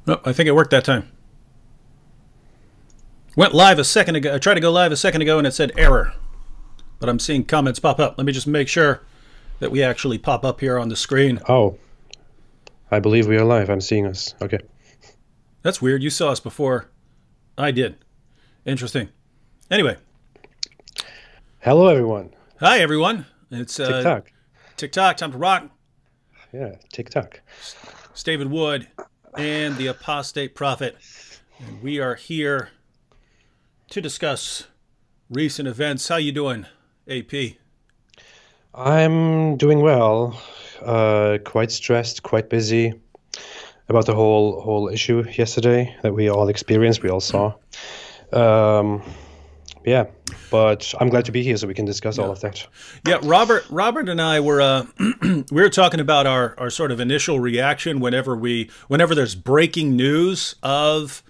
Nope, I think it worked that time. Went live a second ago. I tried to go live a second ago and it said error. But I'm seeing comments pop up. Let me just make sure that we actually pop up here on the screen. Oh, I believe we are live. I'm seeing us. Okay. That's weird. You saw us before I did. Interesting. Anyway. Hello, everyone. Hi, everyone. It's TikTok. TikTok, time to rock. Yeah, TikTok. It's David Wood and the Apostate Prophet. And we are here to discuss recent events. How you doing, AP? I'm doing well. Quite stressed, quite busy about the whole issue yesterday that we all experienced, we all saw. Yeah, but I'm glad to be here so we can discuss all of that. Yeah, Robert and I were we were talking about our sort of initial reaction whenever there's breaking news of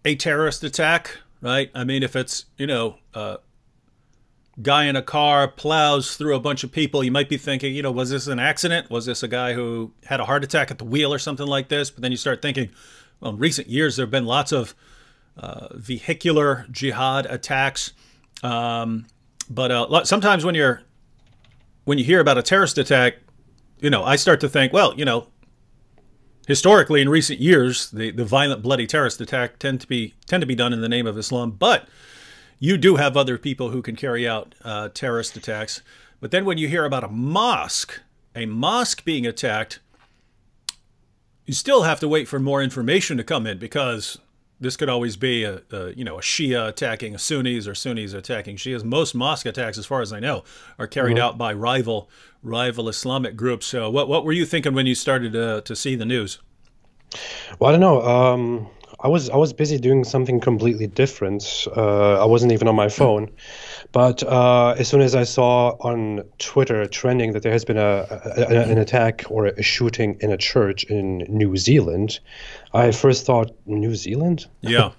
a terrorist attack, right? I mean, if it's, guy in a car plows through a bunch of people, you might be thinking, was this an accident? Was this a guy who had a heart attack at the wheel or something like this? But then you start thinking, well, in recent years, there have been lots of vehicular jihad attacks. But sometimes when you hear about a terrorist attack, I start to think, well, historically in recent years, the violent, bloody terrorist attack tend to be done in the name of Islam. But you do have other people who can carry out terrorist attacks. But then when you hear about a mosque being attacked, you still have to wait for more information to come in, because this could always be a Shia attacking Sunnis or Sunnis attacking Shias. Most mosque attacks, as far as I know, are carried out by rival Islamic groups. So what were you thinking when you started to see the news? Well, I don't know. I was busy doing something completely different. I wasn't even on my phone. But as soon as I saw on Twitter trending that there has been an attack or a shooting in a church in New Zealand, I first thought, New Zealand? Yeah.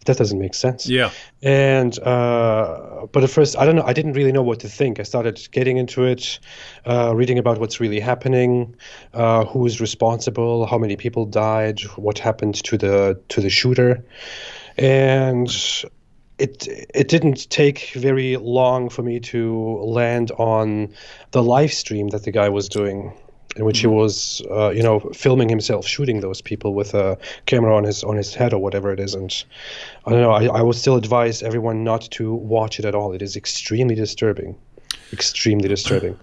That doesn't make sense. Yeah. And but at first, I don't know. I didn't really know what to think. I started getting into it, reading about what's really happening, who's responsible, how many people died, what happened to the shooter, and it didn't take very long for me to land on the live stream that the guy was doing, in which he was, filming himself shooting those people with a camera on his head or whatever it is. And I don't know. I would still advise everyone not to watch it at all. It is extremely disturbing, extremely disturbing.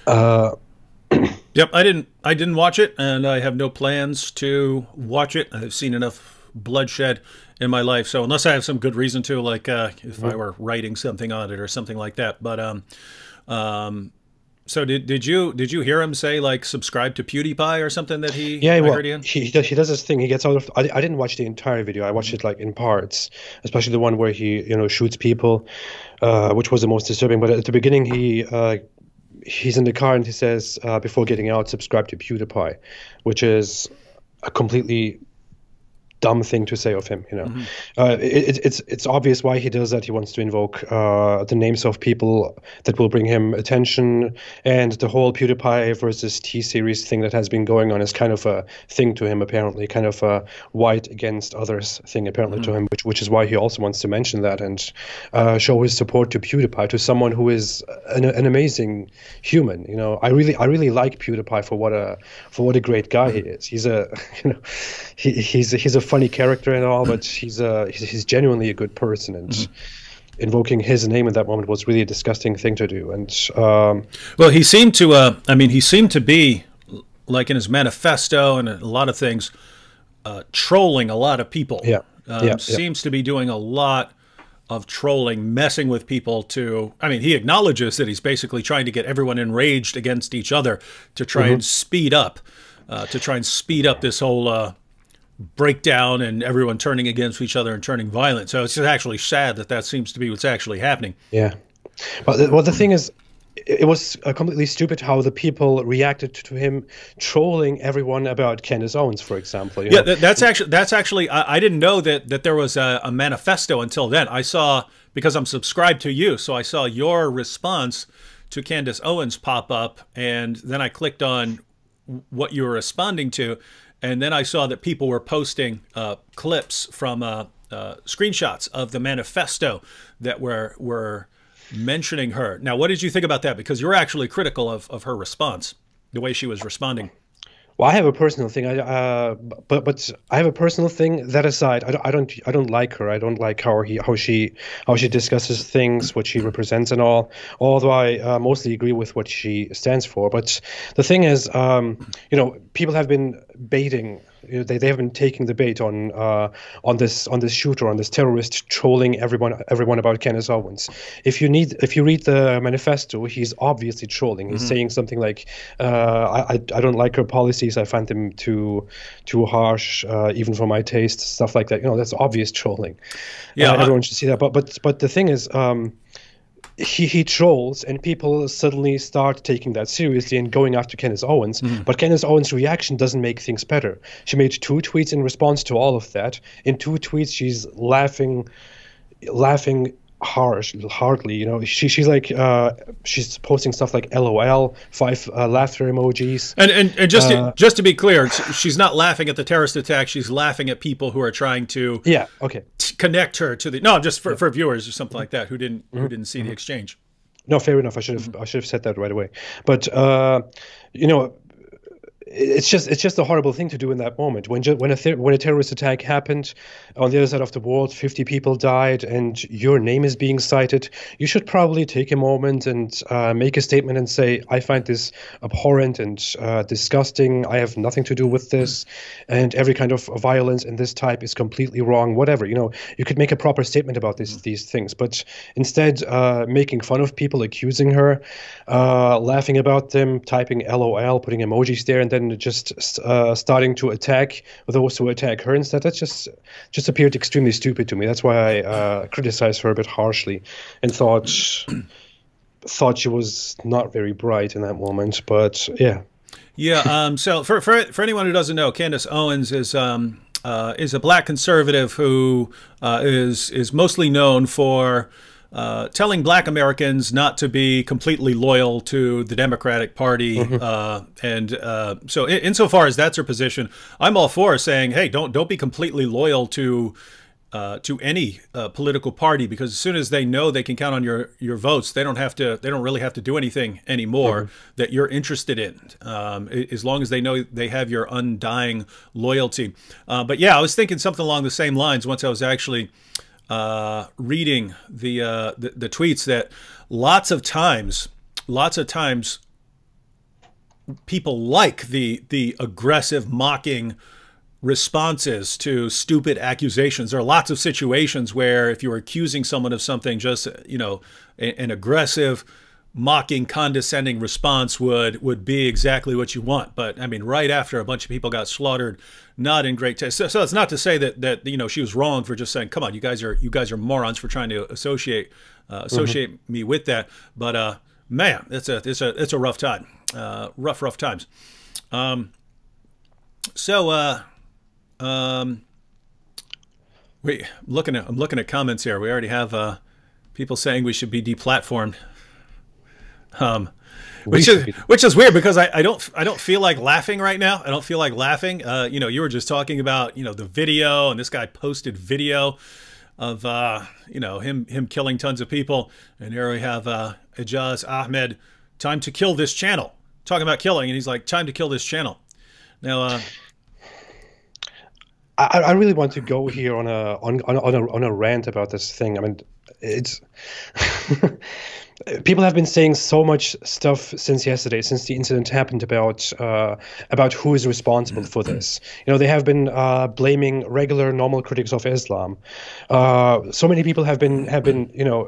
Yep, I didn't watch it, and I have no plans to watch it. I've seen enough bloodshed in my life, so unless I have some good reason to, like if I were writing something on it or something like that. But so did you hear him say, like, subscribe to PewDiePie or something that he? Yeah, well, heard he does this thing. He gets out of. I didn't watch the entire video. I watched it like in parts, especially the one where he shoots people, which was the most disturbing. But at the beginning, he's in the car and he says, before getting out, subscribe to PewDiePie, which is a completely dumb thing to say of him. It's obvious why he does that. He wants to invoke the names of people that will bring him attention, and the whole PewDiePie versus T-Series thing that has been going on is kind of a thing to him, apparently, kind of a white against others thing apparently to him, which is why he also wants to mention that and show his support to PewDiePie, to someone who is an amazing human. I really like PewDiePie for what a great guy he is. He's he's a funny character and all, but he's genuinely a good person, and invoking his name in that moment was really a disgusting thing to do. And well, he seemed to be, like, in his manifesto and a lot of things, trolling a lot of people. Seems to be doing a lot of trolling, messing with people he acknowledges that he's basically trying to get everyone enraged against each other to try and speed up this whole breakdown and everyone turning against each other and turning violent. So it's just actually sad that seems to be what's actually happening. Yeah. But the thing is, it was completely stupid how the people reacted to him trolling everyone about Candace Owens, for example. Yeah, that's actually I didn't know that there was a manifesto until then. I saw, because I'm subscribed to you, so I saw your response to Candace Owens pop up, and then I clicked on what you were responding to, and then I saw that people were posting clips from screenshots of the manifesto that were mentioning her. Now, what did you think about that? Because you were actually critical of her response, the way she was responding. Well, I have a personal thing. But I have a personal thing. That aside, I don't like her. I don't like how she discusses things, what she represents, and all. Although I mostly agree with what she stands for. But the thing is, people have been baiting. They have been taking the bait on this shooter, on this terrorist, trolling everyone about Kenneth Owens. If you read the manifesto, he's obviously trolling. He's saying something like, I don't like her policies. I find them too harsh, even for my taste. Stuff like that. That's obvious trolling. Yeah, everyone should see that. But the thing is, he trolls, and people suddenly start taking that seriously and going after Kenneth Owens. But Kenneth Owens' reaction doesn't make things better. She made 2 tweets in response to all of that. In 2 tweets, she's laughing hardly. She's like she's posting stuff like LOL, 5 laughter emojis. And just to be clear, she's not laughing at the terrorist attack. She's laughing at people who are trying to connect her to the just for viewers or something like that who didn't see the exchange. No, fair enough. I should have said that right away. But it's just a horrible thing to do in that moment. When a terrorist attack happened on the other side of the world, 50 people died, and your name is being cited, you should probably take a moment and make a statement and say, I find this abhorrent and disgusting. I have nothing to do with this, and every kind of violence in this type is completely wrong. Whatever, you could make a proper statement about these things. But instead, making fun of people, accusing her, laughing about them, typing LOL, putting emojis there, and then just starting to attack those who attack her instead. That just appeared extremely stupid to me. That's why I criticized her a bit harshly and thought she was not very bright in that moment. But yeah. So for anyone who doesn't know, Candace Owens is a black conservative who is mostly known for telling black Americans not to be completely loyal to the Democratic Party. So insofar as that's her position, I'm all for saying, hey, don't be completely loyal to any political party, because as soon as they know they can count on your votes, they don't really have to do anything anymore that you're interested in, as long as they know they have your undying loyalty. But yeah, I was thinking something along the same lines once I was actually reading the tweets, that lots of times people like the aggressive, mocking responses to stupid accusations. There are lots of situations where if you're accusing someone of something, just an aggressive, mocking, condescending response would be exactly what you want. But I mean, right after a bunch of people got slaughtered, not in great taste. So it's not to say that she was wrong for just saying, "Come on, you guys are morons for trying to associate me with that." But man, it's a rough time, rough times. I'm looking at comments here. We already have people saying we should be deplatformed. Which is weird, because I don't feel like laughing right now. I don't feel like laughing. You were just talking about the video, and this guy posted video of him killing tons of people, and here we have Ijaz Ahmed, time to kill this channel, talking about killing, and he's like, time to kill this channel. Now I really want to go here on a rant about this thing. I mean, it's people have been saying so much stuff since yesterday, since the incident happened, about who is responsible for this. They have been blaming regular, normal critics of Islam. So many people have been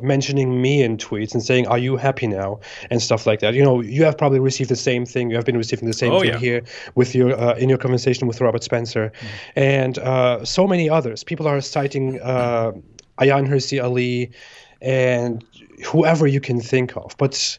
mentioning me in tweets and saying, "Are you happy now?" and stuff like that. You have probably received the same thing. You have been receiving the same thing here with your in your conversation with Robert Spencer, and so many others. People are citing Ayan Hirsi Ali and whoever you can think of. But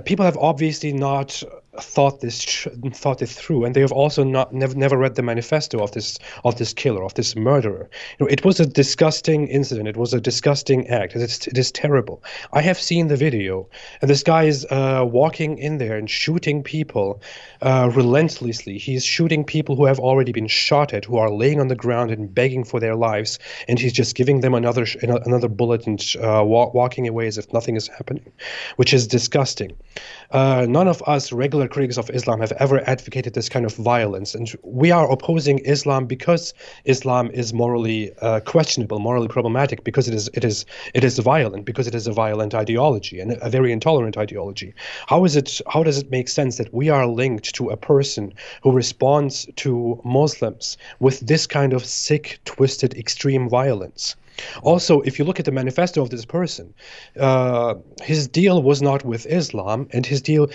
people have obviously not thought it through, and they have also never read the manifesto of this killer, of this murderer. It was a disgusting incident. It was a disgusting act. It is terrible. I have seen the video, and this guy is walking in there and shooting people relentlessly. He's shooting people who have already been shot at, who are laying on the ground and begging for their lives, and he's just giving them another bullet and walking away as if nothing is happening, which is disgusting. None of us regular critics of Islam have ever advocated this kind of violence, and we are opposing Islam because Islam is morally questionable, morally problematic, because it is violent, because it is a violent ideology and a very intolerant ideology. How does it make sense that we are linked to a person who responds to Muslims with this kind of sick, twisted, extreme violence? Also, if you look at the manifesto of this person, his deal was not with Islam, and his deal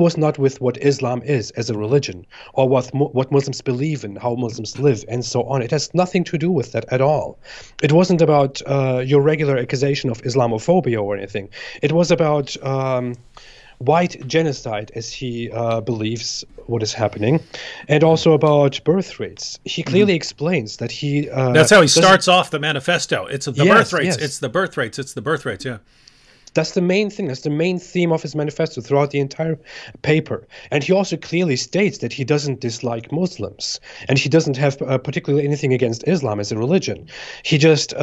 was not with what Islam is as a religion, or what Muslims believe in, how Muslims live, and so on. It has nothing to do with that at all. It wasn't about your regular accusation of Islamophobia or anything. It was about white genocide, as he believes what is happening, and also about birth rates. He clearly explains that he... That's how he starts off the manifesto. It's the birth rates. Yes. It's the birth rates. It's the birth rates, yeah. That's the main thing. That's the main theme of his manifesto throughout the entire paper. And he also clearly states that he doesn't dislike Muslims, and he doesn't have particularly anything against Islam as a religion. He just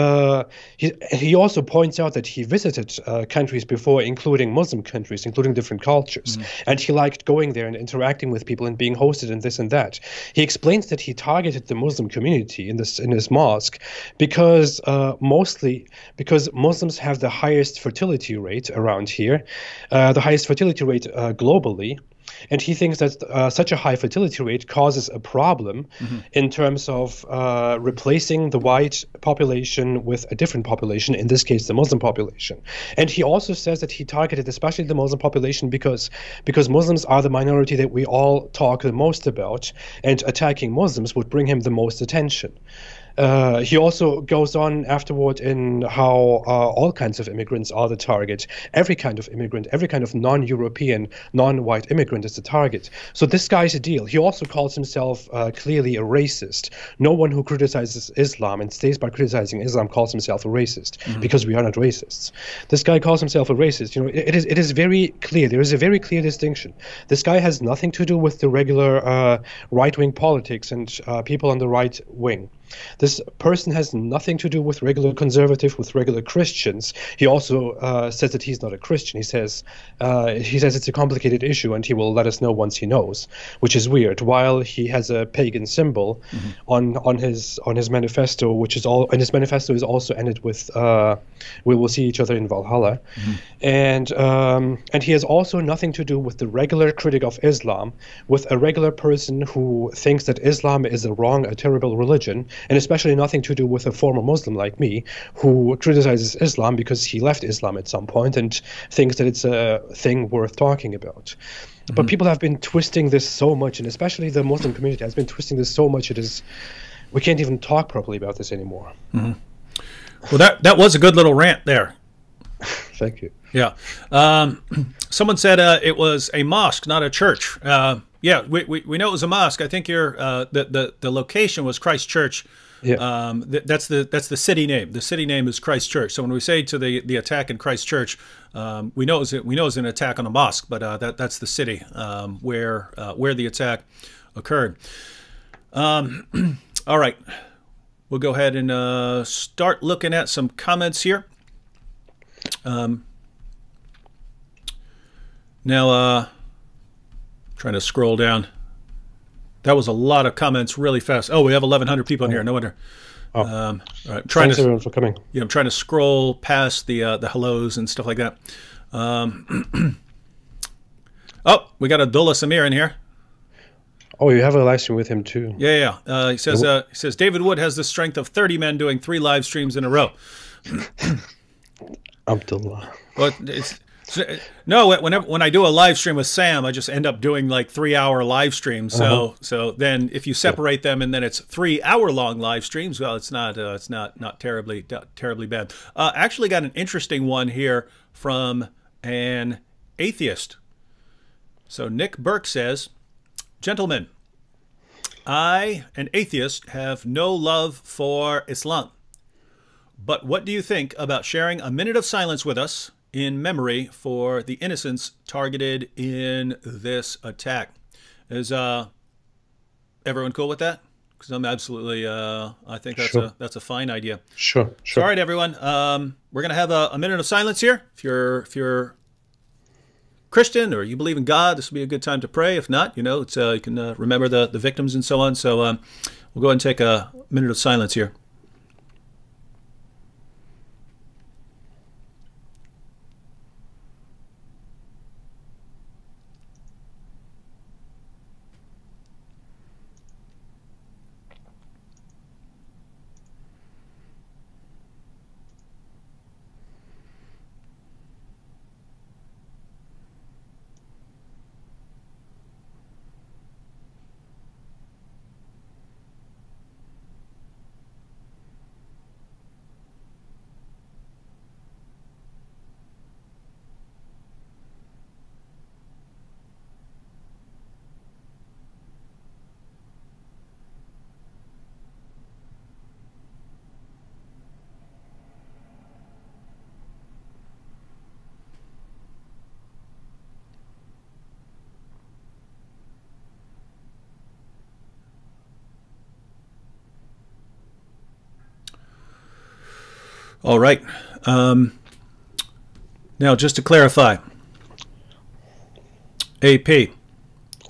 he also points out that he visited countries before, including Muslim countries, including different cultures, and he liked going there and interacting with people and being hosted and this and that. He explains that he targeted the Muslim community in his mosque because mostly because Muslims have the highest fertility rate around here, the highest fertility rate globally, and he thinks that such a high fertility rate causes a problem in terms of replacing the white population with a different population, in this case the Muslim population. And he also says that he targeted especially the Muslim population because Muslims are the minority that we all talk the most about, and attacking Muslims would bring him the most attention. He also goes on afterward in how all kinds of immigrants are the target. Every kind of immigrant, every kind of non-European, non-white immigrant is the target. So this guy's a deal. He also calls himself clearly a racist. No one who criticizes Islam and stays by criticizing Islam calls himself a racist, because we are not racists. This guy calls himself a racist. You know, it is very clear. There is a very clear distinction. This guy has nothing to do with the regular right-wing politics and people on the right wing. This person has nothing to do with regular conservative, with regular Christians. He also says that he's not a Christian. He says it's a complicated issue, and he will let us know once he knows, which is weird. While he has a pagan symbol on his manifesto, and his manifesto is also ended with "We will see each other in Valhalla," and he has also nothing to do with the regular critic of Islam, with a regular person who thinks that Islam is a terrible religion. And especially nothing to do with a former Muslim like me who criticizes Islam because he left Islam at some point and thinks that it's a thing worth talking about. But people have been twisting this so much, and especially the Muslim community has been twisting this so much, we can't even talk properly about this anymore. Well, that was a good little rant there. Thank you. Yeah. Someone said it was a mosque, not a church. Yeah, we know it was a mosque. I think the location was Christchurch. Yeah. That's the city name. The city name is Christchurch. So when we say to the attack in Christchurch, we know it's an attack on a mosque, but that's the city where the attack occurred. All right, we'll go ahead and start looking at some comments here. Now, trying to scroll down. That was a lot of comments really fast. Oh, we have 1,100 people in here. No wonder. Oh. All right. Thanks everyone for coming. Yeah, I'm trying to scroll past the hellos and stuff like that. Oh, we got Abdullah Samir in here. Oh, you have a live stream with him too. Yeah. He says David Wood has the strength of 30 men doing 3 live streams in a row. Abdullah. Well, no, when I do a live stream with Sam, I just end up doing like 3-hour live streams. So then if you separate them and then it's 3-hour-long live streams, well, it's not terribly bad. Actually got an interesting one here from an atheist. So Nick Burke says, gentlemen, I, an atheist, have no love for Islam. But what do you think about sharing a minute of silence with us in memory for the innocents targeted in this attack? Is everyone cool with that? Because I'm absolutely, I think that's a fine idea. Sure. So, all right, everyone. We're gonna have a minute of silence here. If you're Christian or you believe in God, this would be a good time to pray. If not, it's you can remember the victims and so on. So we'll go ahead and take a minute of silence here. All right. Now, just to clarify, AP,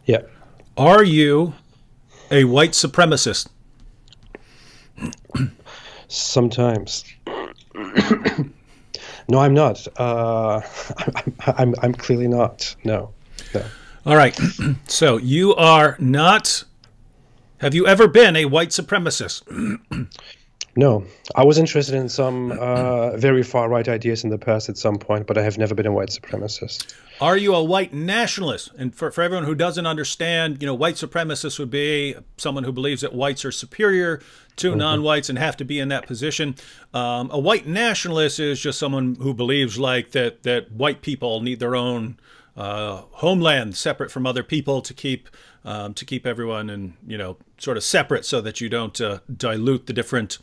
Yeah. are you a white supremacist? Sometimes. No, I'm not. I'm clearly not. No. All right. So you are not. Have you ever been a white supremacist? No, I was interested in some very far-right ideas in the past at some point, but I have never been a white supremacist. Are you a white nationalist? And for everyone who doesn't understand, white supremacist would be someone who believes that whites are superior to non-whites and have to be in that position. A white nationalist is just someone who believes like that white people need their own homeland separate from other people to keep everyone and sort of separate so that you don't dilute the different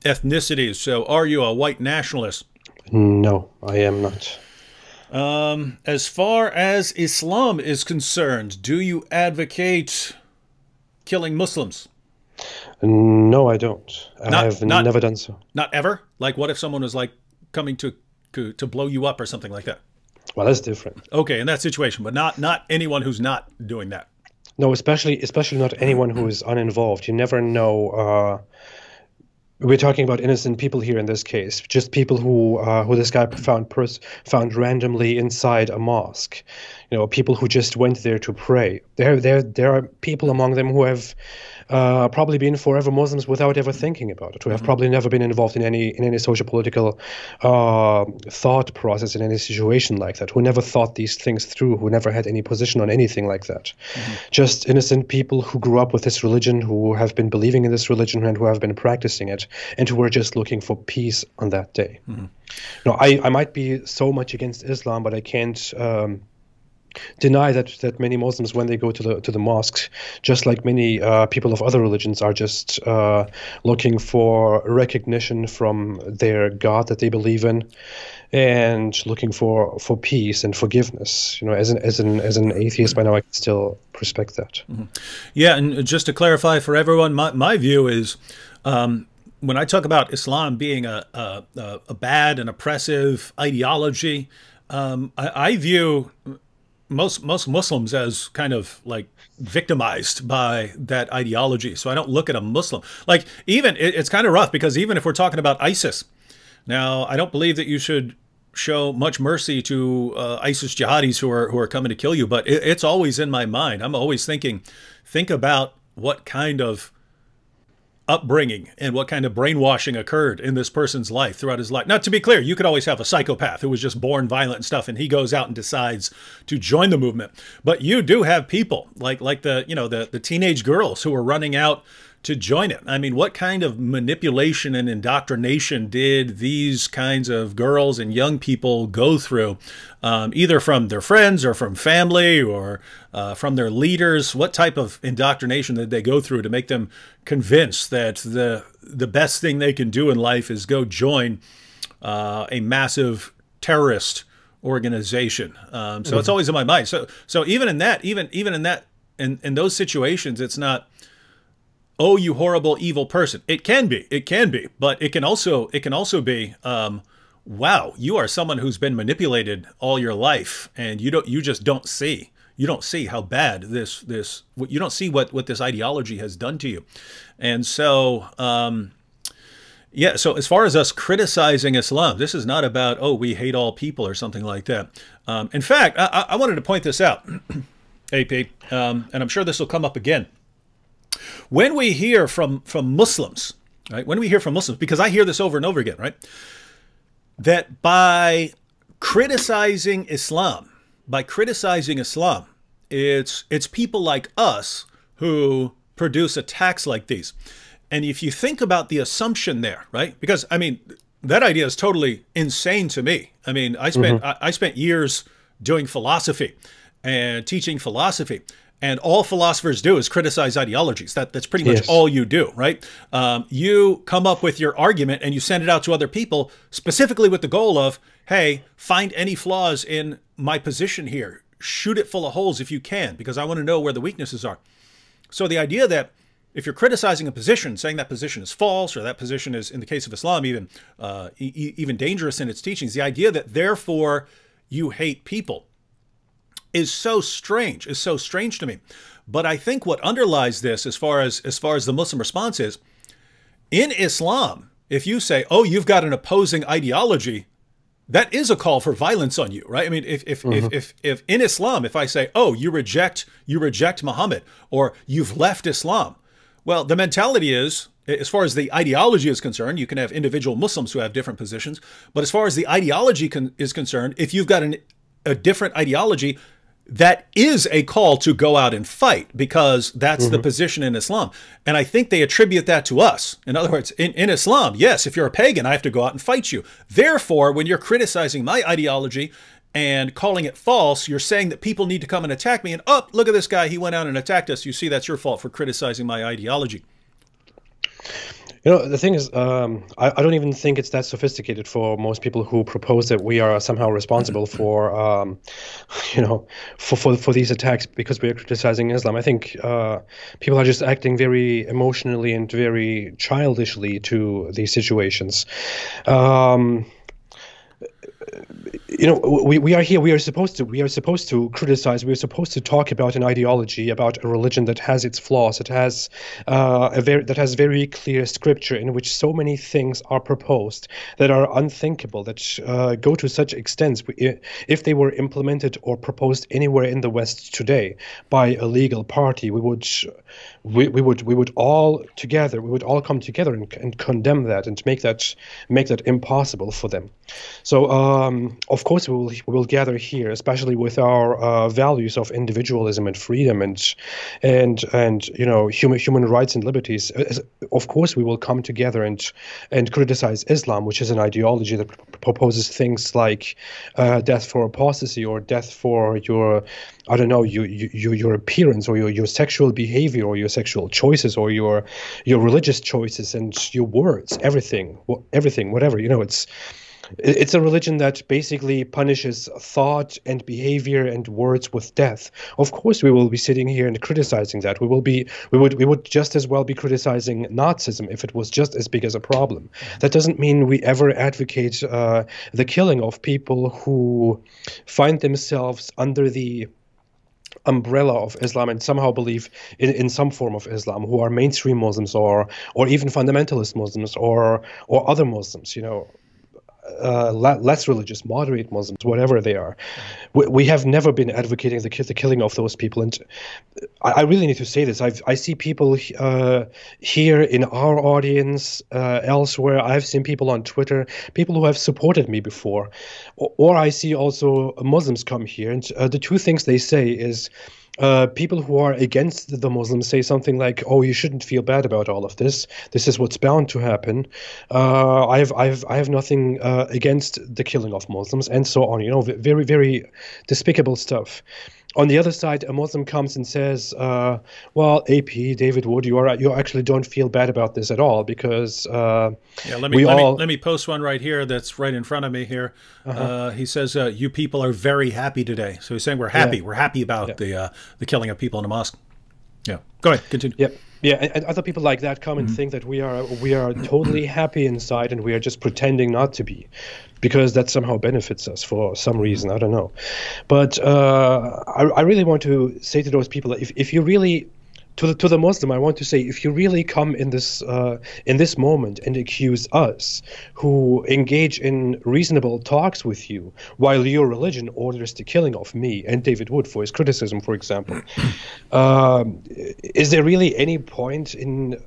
ethnicities. So are you a white nationalist? No, I am not. As far as Islam is concerned, do you advocate killing Muslims? No, I don't. I have never done so. Not ever? Like what if someone was like coming to blow you up or something like that? Well, that's different. Okay, in that situation, but not anyone who's not doing that. No, especially not anyone who is uninvolved. You never know. We're talking about innocent people here in this case, just people who this guy found randomly inside a mosque. People who just went there to pray. There are people among them who have probably been forever Muslims without ever thinking about it, who have probably never been involved in any social political thought process in any situation like that, who never thought these things through, who never had any position on anything like that. Just innocent people who grew up with this religion, who have been believing in this religion and who have been practicing it, and who were just looking for peace on that day. I might be so much against Islam, but I can't deny that many Muslims, when they go to the mosques, just like many people of other religions, are just looking for recognition from their God that they believe in, and looking for peace and forgiveness. As an atheist, by now I can still respect that. Yeah, and just to clarify for everyone, my view is, when I talk about Islam being a bad and oppressive ideology, I view most Muslims as kind of like victimized by that ideology. So I don't look at a Muslim like, even it's kind of rough, because even if we're talking about ISIS, now I don't believe that you should show much mercy to ISIS jihadis who are coming to kill you, but it's always in my mind. I'm always think about what kind of upbringing and what kind of brainwashing occurred in this person's life throughout his life. Now, to be clear, you could always have a psychopath who was just born violent and stuff, and he goes out and decides to join the movement. But you do have people like the teenage girls who are running out to join it. I mean, what kind of manipulation and indoctrination did these kinds of girls and young people go through, either from their friends or from family or from their leaders? What type of indoctrination did they go through to make them convinced that the best thing they can do in life is go join a massive terrorist organization? So it's always in my mind. So even in that, even in that, in those situations, it's not, oh, you horrible, evil person. It can be, but it can also be, wow, you are someone who's been manipulated all your life, and you don't see how bad you don't see what this ideology has done to you. And so, yeah, so as far as us criticizing Islam, this is not about, oh, we hate all people or something like that. In fact, I wanted to point this out, AP, and I'm sure this will come up again. When we hear from Muslims, right? When we hear from Muslims, because I hear this over and over again, right? That by criticizing Islam, it's people like us who produce attacks like these. And if you think about the assumption there, right? Because, I mean, that idea is totally insane to me. I mean, I spent years doing philosophy and teaching philosophy. And all philosophers do is criticize ideologies. That's pretty much all you do, right? You come up with your argument and you send it out to other people specifically with the goal of, hey, find any flaws in my position here. Shoot it full of holes if you can, because I want to know where the weaknesses are. So the idea that if you're criticizing a position, saying that position is false, or that position is, in the case of Islam, even even dangerous in its teachings, the idea that therefore you hate people is so strange to me. But I think what underlies this, as far as the Muslim response is, in Islam, if you say, oh, you've got an opposing ideology, that is a call for violence on you, right? I mean, if in Islam, if I say, oh, you reject Muhammad, or you've left Islam, well, the mentality is, as far as the ideology is concerned, you can have individual Muslims who have different positions, but as far as the ideology is concerned, if you've got a different ideology, that is a call to go out and fight, because that's the position in Islam. And I think they attribute that to us. In other words, in Islam, yes, if you're a pagan, I have to go out and fight you. Therefore, when you're criticizing my ideology and calling it false, you're saying that people need to come and attack me. And, oh, look at this guy, he went out and attacked us. You see, that's your fault for criticizing my ideology. You know, the thing is, I don't even think it's that sophisticated for most people who propose that we are somehow responsible for, you know, for these attacks because we are criticizing Islam. I think people are just acting very emotionally and very childishly to these situations. You know, we are here. We are supposed to criticize. We are supposed to talk about an ideology, about a religion that has its flaws. It has that has very clear scripture in which so many things are proposed that are unthinkable, that go to such extents if they were implemented or proposed anywhere in the West today by a legal party. We would all come together and condemn that and make that impossible for them. So of course we will gather here, especially with our values of individualism and freedom and you know, human rights and liberties. Of course we will come together and criticize Islam, which is an ideology that proposes things like death for apostasy, or death for your, I don't know, your appearance, or your sexual behavior, or your sexual choices, or your religious choices, and your words, everything, whatever. You know, it's a religion that basically punishes thought and behavior and words with death. Of course, we will be sitting here and criticizing that. We would just as well be criticizing Nazism if it was just as big as a problem. That doesn't mean we ever advocate the killing of people who find themselves under the umbrella of Islam and somehow believe in some form of Islam, who are mainstream Muslims or even fundamentalist Muslims or other Muslims, you know. Less religious, moderate Muslims, whatever they are. We have never been advocating the killing of those people. And I really need to say this. I see people here in our audience, elsewhere. I've seen people on Twitter, people who have supported me before. Or I see also Muslims come here. And the two things they say is, people who are against the Muslims say something like, "Oh, you shouldn't feel bad about all of this. This is what's bound to happen. I have nothing against the killing of Muslims," and so on. You know, very, very despicable stuff. On the other side, a Muslim comes and says, "Well, AP David Wood, you actually don't feel bad about this at all because Yeah, let me post one right here that's right in front of me here. He says, "You people are very happy today." So he's saying we're happy. We're happy about the killing of people in the mosque. Yeah, go ahead, continue. Yeah. Yeah, and other people like that come and think that we are totally happy inside and we are just pretending not to be, because that somehow benefits us for some reason. I don't know, but I really want to say to those people that if you really, to the Muslim, I want to say, if you really come in this moment and accuse us, who engage in reasonable talks with you, while your religion orders the killing of me and David Wood for his criticism, for example, is there really any point in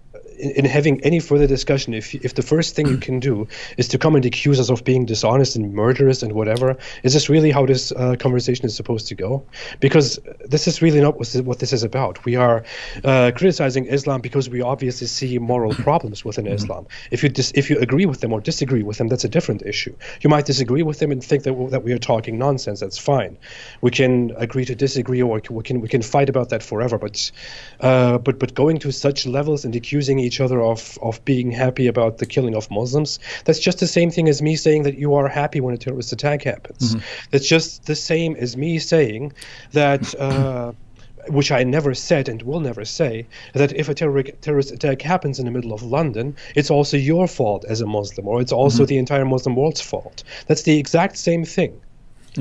having any further discussion if the first thing you can do is to come and accuse us of being dishonest and murderous and whatever? Is this really how this conversation is supposed to go? Because this is really not what this is about. We are criticizing Islam because we obviously see moral problems within Islam. If you agree with them or disagree with them, that's a different issue. You might disagree with them and think that we are talking nonsense. That's fine. We can agree to disagree, or we can fight about that forever. But going to such levels and accusing each other of being happy about the killing of Muslims, that's just the same thing as me saying that you are happy when a terrorist attack happens. That's just the same as me saying that which I never said and will never say, that if a terrorist attack happens in the middle of London, it's also your fault as a Muslim, or it's also the entire Muslim world's fault. That's the exact same thing.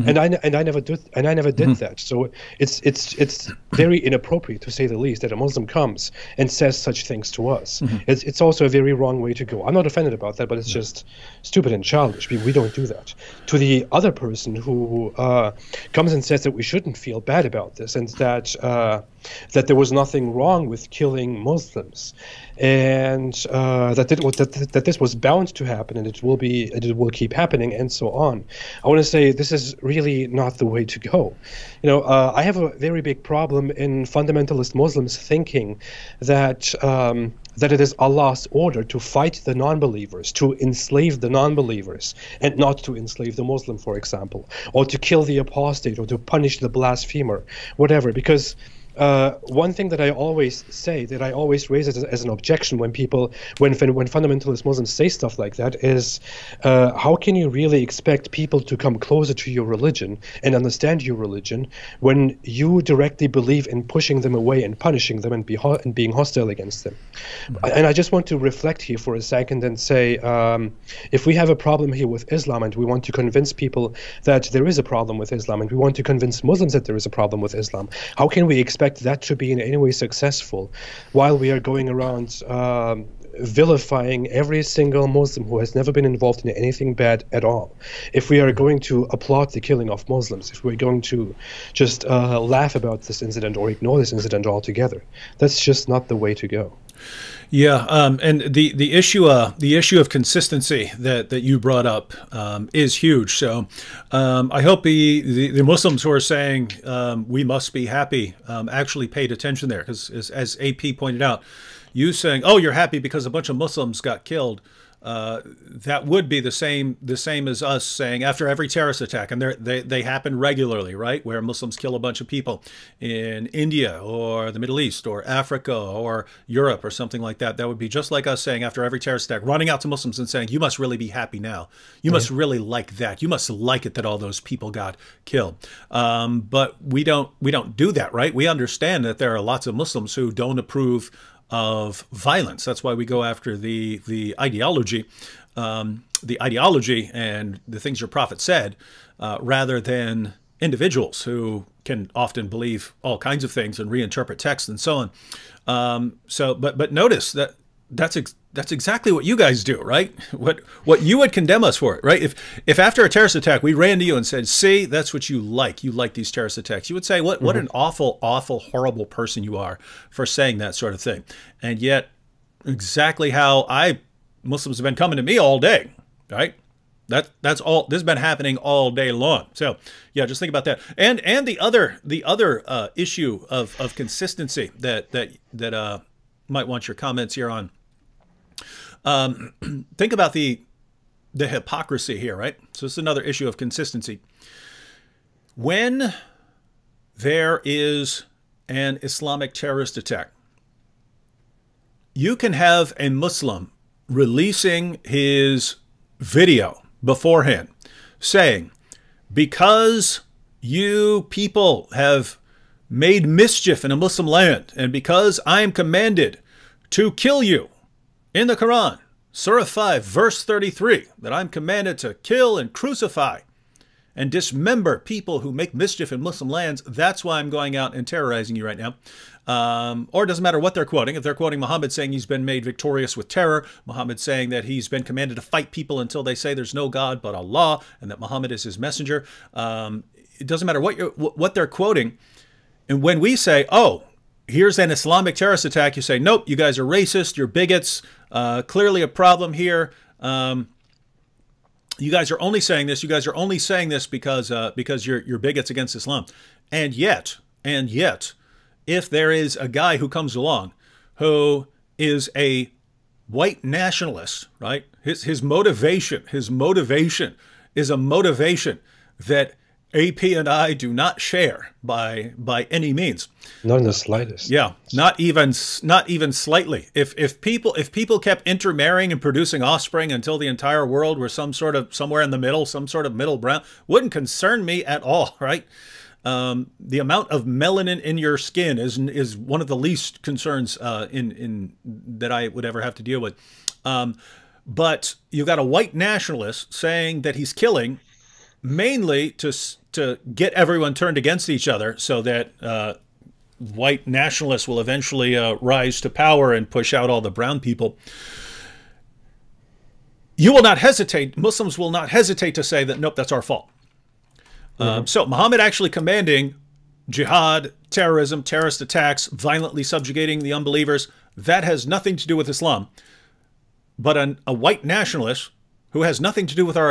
And I never did that. So it's very inappropriate, to say the least, that a Muslim comes and says such things to us. It's also a very wrong way to go. I'm not offended about that, but it's just stupid and childish. We don't do that. To the other person who comes and says that we shouldn't feel bad about this, and that there was nothing wrong with killing Muslims, and that this was bound to happen, and it will keep happening, and so on. I want to say this is really not the way to go. You know, I have a very big problem in fundamentalist Muslims thinking that it is Allah's order to fight the non-believers, to enslave the non-believers, and not to enslave the Muslim, for example, or to kill the apostate, or to punish the blasphemer, whatever. Because one thing that I always say, that I always raise as an objection when fundamentalist Muslims say stuff like that, is how can you really expect people to come closer to your religion and understand your religion when you directly believe in pushing them away and punishing them and being hostile against them? And I just want to reflect here for a second and say, if we have a problem here with Islam and we want to convince people that there is a problem with Islam, and we want to convince Muslims that there is a problem with Islam, how can we expect that to be in any way successful while we are going around vilifying every single Muslim who has never been involved in anything bad at all? If we are going to applaud the killing of Muslims, if we're going to just laugh about this incident or ignore this incident altogether, that's just not the way to go. Yeah, and the issue of consistency that you brought up is huge. So I hope the Muslims who are saying we must be happy actually paid attention there, because as AP pointed out, you saying, "Oh, you're happy because a bunch of Muslims got killed," that would be the same as us saying after every terrorist attack, and they happen regularly, right? Where Muslims kill a bunch of people in India or the Middle East or Africa or Europe or something like that. That would be just like us saying after every terrorist attack, running out to Muslims and saying, "You must really be happy now. You must really like that. You must like it that all those people got killed." But we don't do that, right? We understand that there are lots of Muslims who don't approve of violence. That's why we go after the ideology and the things your prophet said, rather than individuals who can often believe all kinds of things and reinterpret text and so on. But notice that that's exactly what you guys do, right? What you would condemn us for, right? If after a terrorist attack we ran to you and said, "See, that's what you like. You like these terrorist attacks," you would say, "What an awful, horrible person you are for saying that sort of thing." And yet, exactly how Muslims have been coming to me all day, right? That's all. This has been happening all day long. So yeah, just think about that. And the other issue of consistency that might want your comments here on. Think about the hypocrisy here, right? So this is another issue of consistency. When there is an Islamic terrorist attack, you can have a Muslim releasing his video beforehand saying, because you people have made mischief in a Muslim land, and because I am commanded to kill you in the Quran, Surah 5, verse 33, that I'm commanded to kill and crucify and dismember people who make mischief in Muslim lands. That's why I'm going out and terrorizing you right now. Or it doesn't matter what they're quoting. If they're quoting Muhammad saying he's been made victorious with terror, Muhammad saying that he's been commanded to fight people until they say there's no God but Allah, and that Muhammad is his messenger. It doesn't matter what they're quoting. And when we say, oh, here's an Islamic terrorist attack, you say, nope, you guys are racist, you're bigots, clearly a problem here. You guys are only saying this. You guys are only saying this because you're bigots against Islam. And yet, if there is a guy who comes along who is a white nationalist, right? His motivation is a motivation that AP and I do not share by any means. Not in the slightest. Yeah, not even slightly. If people kept intermarrying and producing offspring until the entire world were somewhere in the middle, some sort of middle ground, wouldn't concern me at all, right? The amount of melanin in your skin is one of the least concerns that I would ever have to deal with. But you've got a white nationalist saying that he's killing mainly to get everyone turned against each other, so that white nationalists will eventually rise to power and push out all the brown people. You will not hesitate. Muslims will not hesitate to say that, nope, that's our fault. So Muhammad actually commanding jihad, terrorism, terrorist attacks, violently subjugating the unbelievers, that has nothing to do with Islam. But a white nationalist who has nothing to do with our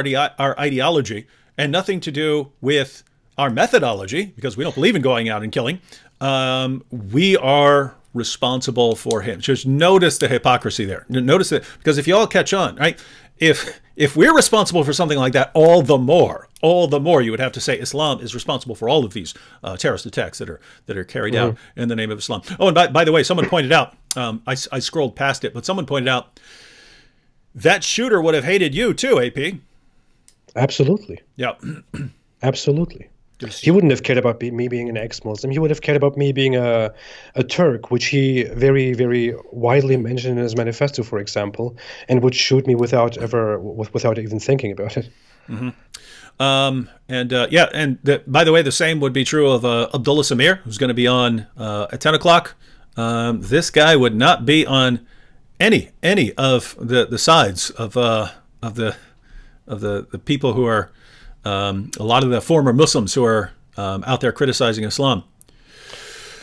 ideology and nothing to do with our methodology, because we don't believe in going out and killing, we are responsible for him. Just notice the hypocrisy there. Notice it, because if you all catch on, right? If we're responsible for something like that, all the more you would have to say Islam is responsible for all of these terrorist attacks that are carried out in the name of Islam. Oh, and by the way, someone pointed out, I scrolled past it, but someone pointed out that shooter would have hated you too, AP. Absolutely. Yeah. Absolutely. He wouldn't have cared about me being an ex-Muslim. He would have cared about me being a Turk, which he very, very widely mentioned in his manifesto, for example, and would shoot me without even thinking about it. By the way, the same would be true of Abdullah Samir, who's going to be on at 10 o'clock. This guy would not be on any of the sides of the people who are a lot of the former Muslims who are out there criticizing Islam.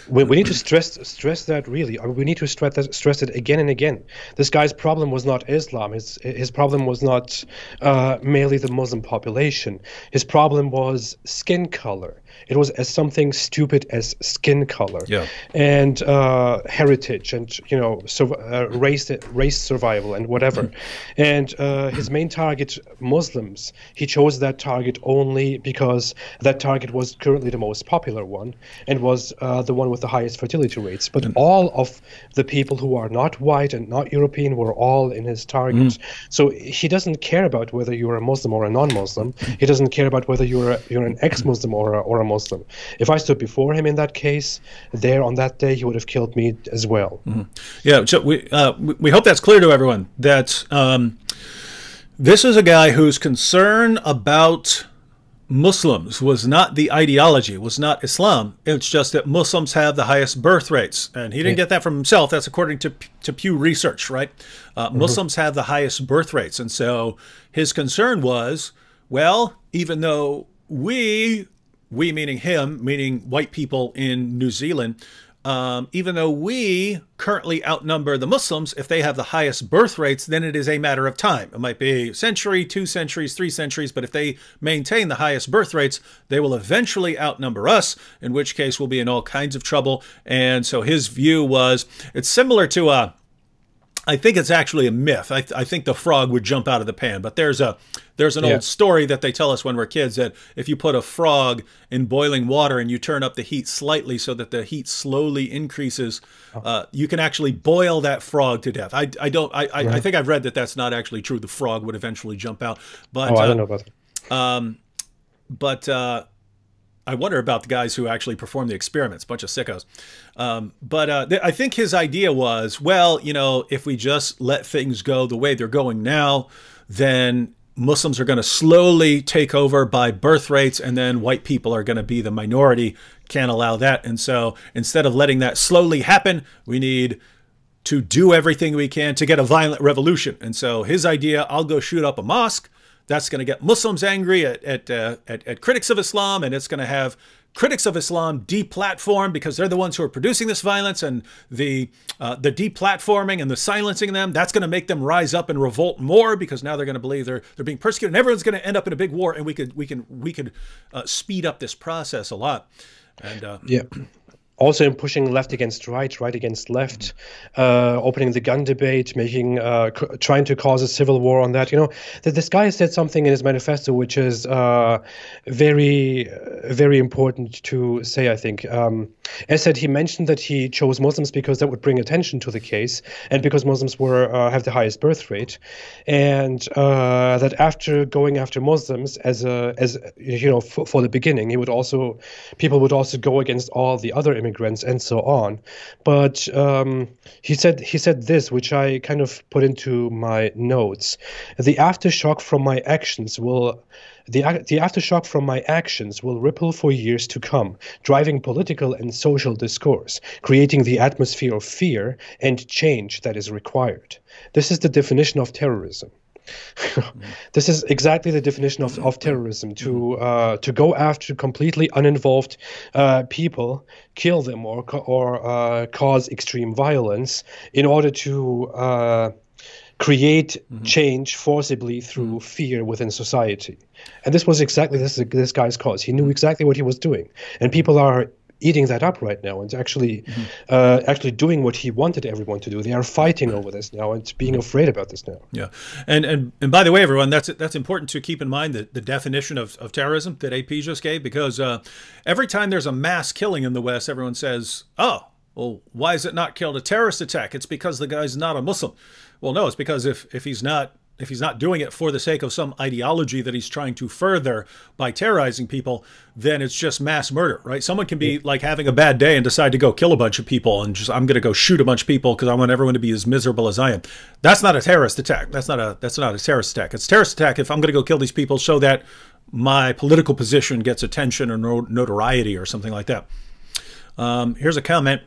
We need to stress that, really. We need to stress it again and again. This guy's problem was not Islam. His problem was not merely the Muslim population. His problem was skin color. It was as something stupid as skin color, and heritage, and race survival, and whatever. And his main target, Muslims, he chose that target only because that target was currently the most popular one, and was the one with the highest fertility rates. But all of the people who are not white and not European were all in his target. So he doesn't care about whether you're a Muslim or a non-Muslim. He doesn't care about whether you're an ex-Muslim or a Muslim. If I stood before him in that case, there on that day, he would have killed me as well. Yeah, so we hope that's clear to everyone, that this is a guy whose concern about Muslims was not the ideology, was not Islam. It's just that Muslims have the highest birth rates. And he didn't get that from himself. That's according to Pew Research, right? Muslims have the highest birth rates. And so his concern was, well, even though we meaning him, meaning white people in New Zealand, even though we currently outnumber the Muslims, if they have the highest birth rates, then it is a matter of time. It might be a century, 2 centuries, 3 centuries, but if they maintain the highest birth rates, they will eventually outnumber us, in which case we'll be in all kinds of trouble. And so his view was, it's similar to I think it's actually a myth. I think the frog would jump out of the pan, but there's an old story that they tell us when we're kids that if you put a frog in boiling water and you turn up the heat slightly so that the heat slowly increases, you can actually boil that frog to death. I think I've read that that's not actually true. The frog would eventually jump out. But I don't know about that. I wonder about the guys who actually perform the experiments, bunch of sickos. I think his idea was, well, you know, if we just let things go the way they're going now, then Muslims are going to slowly take over by birth rates, and then white people are going to be the minority. Can't allow that. And so instead of letting that slowly happen, we need to do everything we can to get a violent revolution. And so his idea, I'll go shoot up a mosque. That's going to get Muslims angry at critics of Islam, and it's going to have critics of Islam deplatformed because they're the ones who are producing this violence, and the deplatforming and the silencing them, that's going to make them rise up and revolt more because now they're going to believe they're being persecuted, and everyone's going to end up in a big war, and we could speed up this process a lot. And yeah. Also in pushing left against right, right against left, opening the gun debate, making, trying to cause a civil war on that. You know, this guy said something in his manifesto which is very, very important to say, I think. As said, he mentioned that he chose Muslims because that would bring attention to the case, and because Muslims have the highest birth rate, and that after going after Muslims as you know, for the beginning, people would also go against all the other immigrants and so on. But he said this, which I kind of put into my notes: the aftershock from my actions will ripple for years to come, driving political and social discourse, creating the atmosphere of fear and change that is required. This is the definition of terrorism. This is exactly the definition of terrorism: to go after completely uninvolved people, kill them, or cause extreme violence in order to create change forcibly through fear within society. And this was exactly this guy's cause. He knew exactly what he was doing, and people are eating that up right now and actually doing what he wanted everyone to do. They are fighting over this now and being afraid about this now. Yeah, and by the way, everyone, that's important to keep in mind, the definition of terrorism that AP just gave, because every time there's a mass killing in the West, everyone says, oh, well, why is it not killed a terrorist attack? It's because the guy's not a Muslim. Well, no, it's because if he's not doing it for the sake of some ideology that he's trying to further by terrorizing people, then it's just mass murder, right? Someone can be like having a bad day and decide to go kill a bunch of people and just, I'm going to go shoot a bunch of people because I want everyone to be as miserable as I am. That's not a terrorist attack. That's not a terrorist attack. It's a terrorist attack if I'm going to go kill these people so that my political position gets attention or notoriety or something like that. Here's a comment.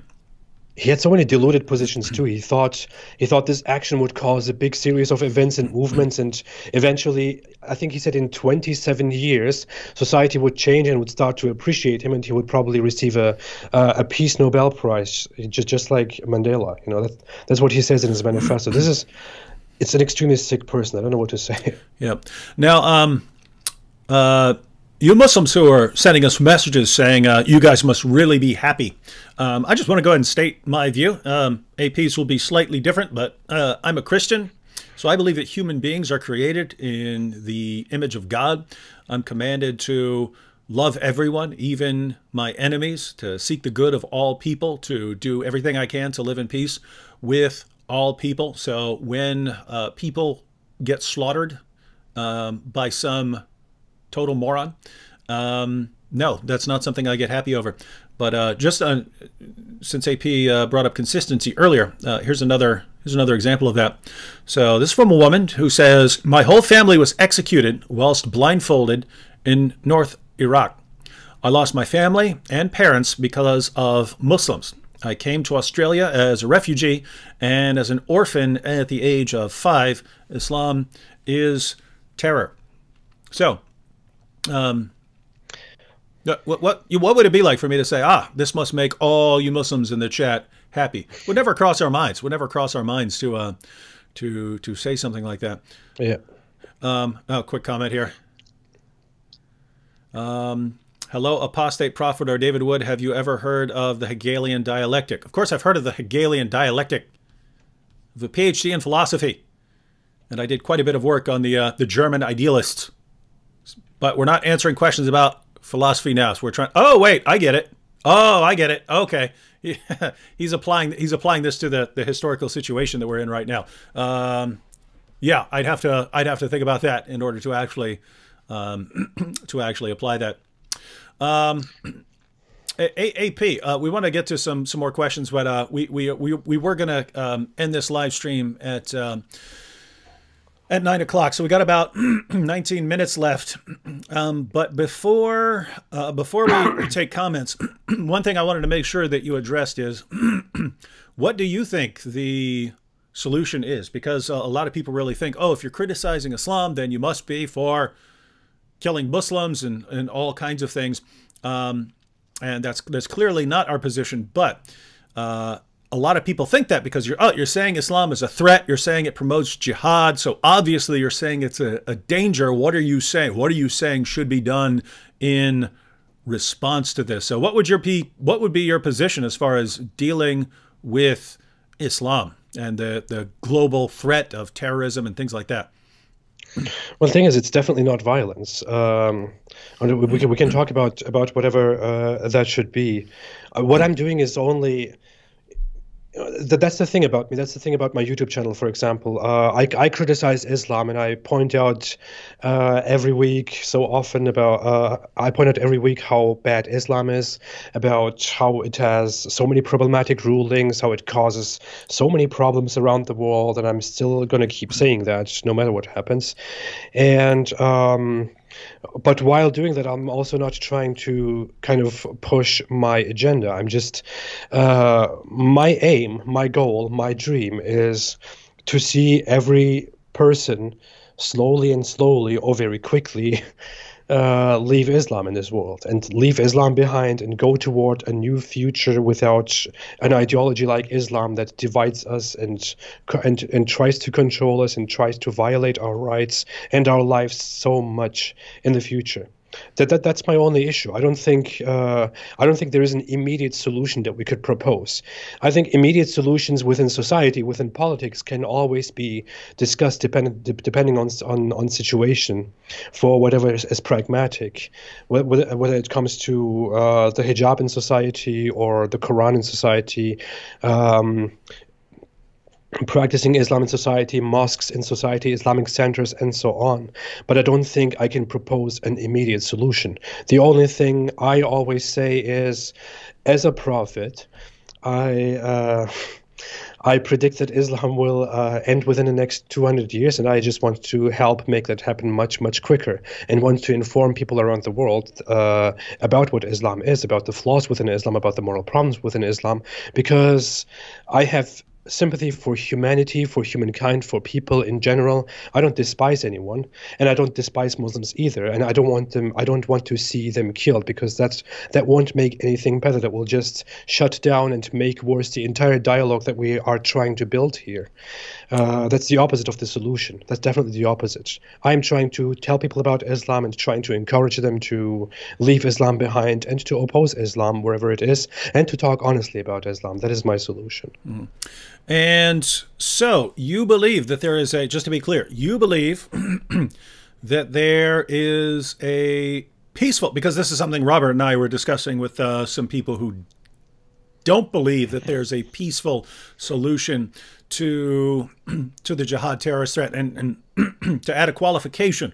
He had so many deluded positions too. He thought this action would cause a big series of events and movements, and eventually, I think he said in 27 years, society would change and would start to appreciate him, and he would probably receive a Peace Nobel Prize, just like Mandela. You know, that's what he says in his manifesto. It's an extremely sick person. I don't know what to say. Yeah. Now, you Muslims who are sending us messages saying you guys must really be happy. I just want to go ahead and state my view. APs will be slightly different, but I'm a Christian, so I believe that human beings are created in the image of God. I'm commanded to love everyone, even my enemies, to seek the good of all people, to do everything I can to live in peace with all people. So when people get slaughtered by some total moron, no, that's not something I get happy over. But since AP brought up consistency earlier, here's another example of that. So this is from a woman who says, my whole family was executed whilst blindfolded in North Iraq. I lost my family and parents because of Muslims. I came to Australia as a refugee and as an orphan at the age of 5. Islam is terror. So, What would it be like for me to say, this must make all you Muslims in the chat happy? Would never cross our minds. Would never cross our minds to say something like that. Yeah. Quick comment here. Hello, Apostate Prophet or David Wood. Have you ever heard of the Hegelian dialectic? Of course, I've heard of the Hegelian dialectic. The PhD in philosophy, and I did quite a bit of work on the German idealists. But we're not answering questions about philosophy now. So we're trying. Oh wait, I get it. Oh, I get it. Okay, he's applying this to the historical situation that we're in right now. Yeah, I'd have to think about that in order to actually apply that. AP, we want to get to some more questions, but we were going to end this live stream at 9 o'clock, so we got about 19 minutes left. But before we take comments, one thing I wanted to make sure that you addressed is what do you think the solution is? Because a lot of people really think, oh, if you're criticizing Islam, then you must be for killing Muslims and all kinds of things. And that's clearly not our position, but a lot of people think that because you're saying Islam is a threat, you're saying it promotes jihad, so obviously you're saying it's a danger. What are you saying? What are you saying should be done in response to this? So what would be your position as far as dealing with Islam and the global threat of terrorism and things like that? Well, the thing is, it's definitely not violence. We can talk about whatever that should be. What I'm doing is only. That's the thing about me. That's the thing about my YouTube channel, for example. I criticize Islam and I point out every week so often about, I point out every week how bad Islam is, about how it has so many problematic rulings, how it causes so many problems around the world, and I'm still going to keep saying that no matter what happens. And but while doing that, I'm also not trying to kind of push my agenda. I'm just, my aim, my goal, my dream is to see every person slowly or very quickly leave Islam in this world and leave Islam behind and go toward a new future without an ideology like Islam that divides us and tries to control us and tries to violate our rights and our lives so much in the future. That's my only issue. I don't think there is an immediate solution that we could propose. I think immediate solutions within society, within politics, can always be discussed depending on situation, for whatever is pragmatic. Whether it comes to the hijab in society or the Quran in society. Practicing Islam in society, mosques in society, Islamic centers, and so on. But I don't think I can propose an immediate solution. The only thing I always say is, as a prophet, I predict that Islam will end within the next 200 years, and I just want to help make that happen much, much quicker, and want to inform people around the world about what Islam is, about the flaws within Islam, about the moral problems within Islam, because I have sympathy for humanity, for humankind, for people in general. I don't despise anyone, and I don't despise Muslims either. And I don't want to see them killed, because that won't make anything better. That will just shut down and make worse the entire dialogue that we are trying to build here. That's the opposite of the solution. That's definitely the opposite. I'm trying to tell people about Islam and trying to encourage them to leave Islam behind and to oppose Islam wherever it is, and to talk honestly about Islam. That is my solution. Mm-hmm. And so you believe that there is just to be clear, you believe that there is a peaceful, because this is something Robert and I were discussing with some people who don't believe that there's a peaceful solution to the jihad terrorist threat. And to add a qualification,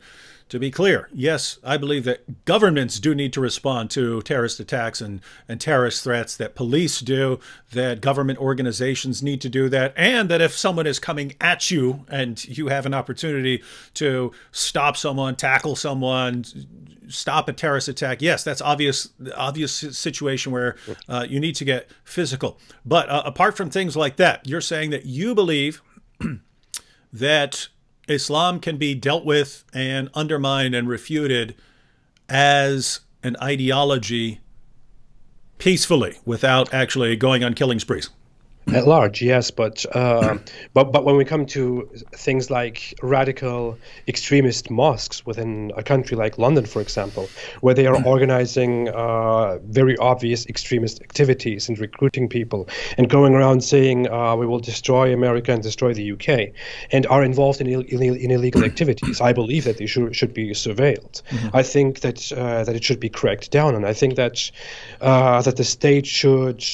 to be clear, yes, I believe that governments do need to respond to terrorist attacks and terrorist threats, that police do, that government organizations need to do that, and that if someone is coming at you and you have an opportunity to stop someone, tackle someone, stop a terrorist attack, yes, that's obvious situation where you need to get physical. But apart from things like that, you're saying that you believe that Islam can be dealt with and undermined and refuted as an ideology peacefully without actually going on killing sprees. At large, yes, but when we come to things like radical extremist mosques within a country like London, for example, where they are organizing very obvious extremist activities and recruiting people and going around saying we will destroy America and destroy the UK, and are involved in illegal activities, I believe that they should be surveilled. I think that that it should be cracked down on. I think that that the state should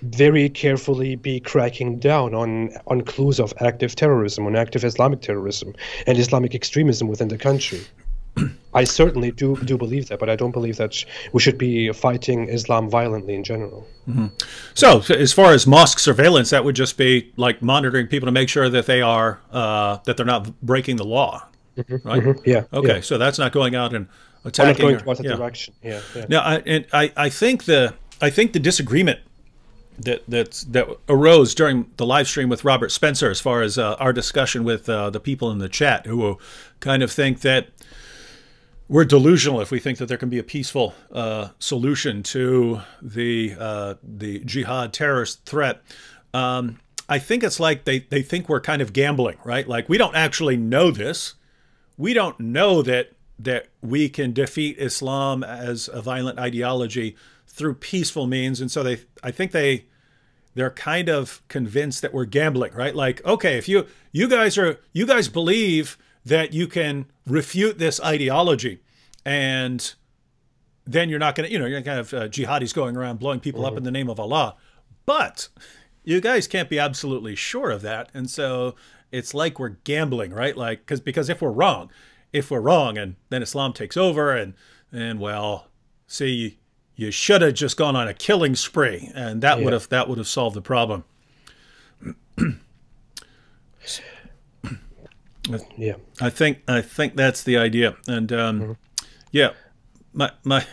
very carefully be cracking down on clues of active terrorism, on active Islamic terrorism and Islamic extremism within the country. I certainly do believe that, but I don't believe that we should be fighting Islam violently in general. So, as far as mosque surveillance, that would just be like monitoring people to make sure that they are that they're not breaking the law, right? Yeah. Okay, yeah. so that's not going out and attacking. I'm not going towards that direction. Yeah. Now, I think the disagreement that arose during the live stream with Robert Spencer, as far as our discussion with the people in the chat, who kind of think that we're delusional if we think that there can be a peaceful solution to the jihad terrorist threat. I think it's like they think we're kind of gambling, right? Like, we don't actually know this. We don't know that we can defeat Islam as a violent ideology through peaceful means, and so I think they're kind of convinced that we're gambling, right? Like, okay, if you guys believe that you can refute this ideology, and then you're not going to, you're going to have jihadis going around blowing people up in the name of Allah, but you guys can't be absolutely sure of that, and so it's like we're gambling, right? Like, because if we're wrong, and then Islam takes over, and well, see, you should have just gone on a killing spree, and that would have solved the problem. Yeah, I think that's the idea, and yeah, my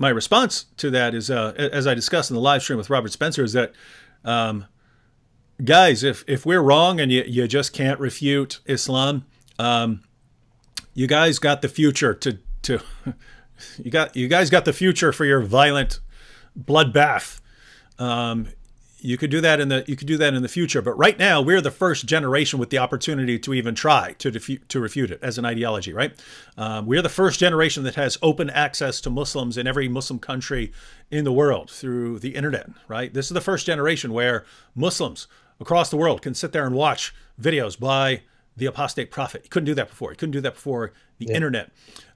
response to that is, as I discussed in the live stream with Robert Spencer, is that guys, if we're wrong and you just can't refute Islam, you guys got the future you guys got the future for your violent bloodbath. You could do that in the future, but right now we're the first generation with the opportunity to even try to refute it as an ideology, right? We're the first generation that has open access to Muslims in every Muslim country in the world through the internet, right? This is the first generation where Muslims across the world can sit there and watch videos by the apostate prophet. You couldn't do that before. You couldn't do that before the internet.